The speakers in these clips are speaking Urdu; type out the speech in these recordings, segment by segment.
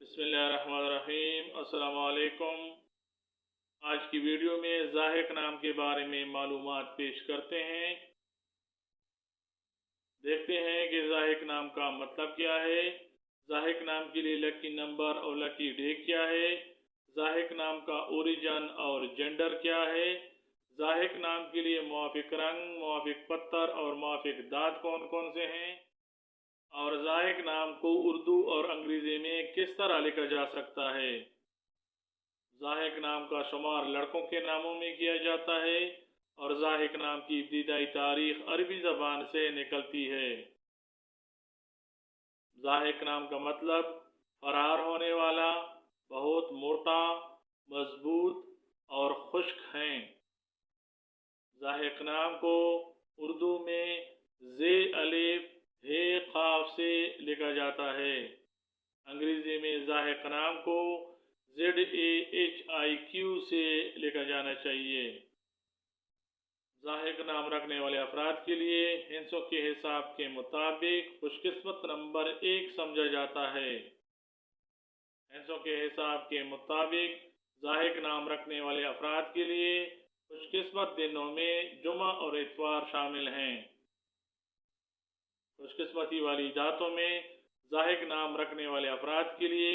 بسم اللہ الرحمن الرحیم۔ السلام علیکم۔ آج کی ویڈیو میں ضاحک نام کے بارے میں معلومات پیش کرتے ہیں۔ دیکھتے ہیں کہ ضاحک نام کا مطلب کیا ہے، ضاحک نام کے لیے لکی نمبر اور لکی ڈے کیا ہے، ضاحک نام کا اوریجن اور جنڈر کیا ہے، ضاحک نام کے لیے موافق رنگ، موافق پتھر اور موافق دانت کون کون سے ہیں، اور ضاحک نام کو اردو اور انگریزی میں کس طرح لکھا جا سکتا ہے۔ ضاحک نام کا شمار لڑکوں کے ناموں میں کیا جاتا ہے اور ضاحک نام کی ابتدائی تاریخ عربی زبان سے نکلتی ہے۔ ضاحک نام کا مطلب فرار ہونے والا، بہت موٹا، مضبوط اور خشک ہیں۔ ضاحک نام کو اردو میں زے الف ہے قاف سے لکھا جاتا ہے۔ انگریزی میں ضاحک نام کو ZAHIQ سے لکھا جانا چاہیے۔ ضاحک نام رکھنے والے افراد کے لیے ہندسوں کے حساب کے مطابق خوش قسمت نمبر 1 سمجھا جاتا ہے۔ ہندسوں کے حساب کے مطابق ذاہق نام رکھنے والے افراد کے لیے خوش قسمت دنوں میں جمعہ اور اتوار شامل ہیں۔ خوش قسمتی والی ذاتوں میں ذاہق نام رکھنے والے افراد کے لیے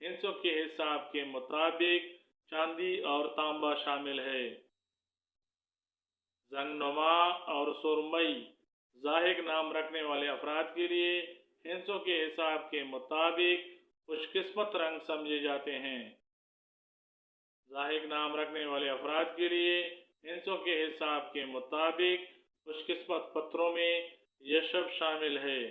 ہندسوں کے حساب کے مطابق چاندی اور تانبا شامل ہے۔ زنگ نما اور سرمئی ذاہق نام رکھنے والے افراد کے لیے ہندسوں کے حساب کے مطابق خوش قسمت رنگ سمجھے جاتے ہیں۔ ذاہق نام رکھنے والے افراد کے لیے ہندسوں کے حساب کے مطابق خوش قسمت پتھروں میں یشب شامل ہے۔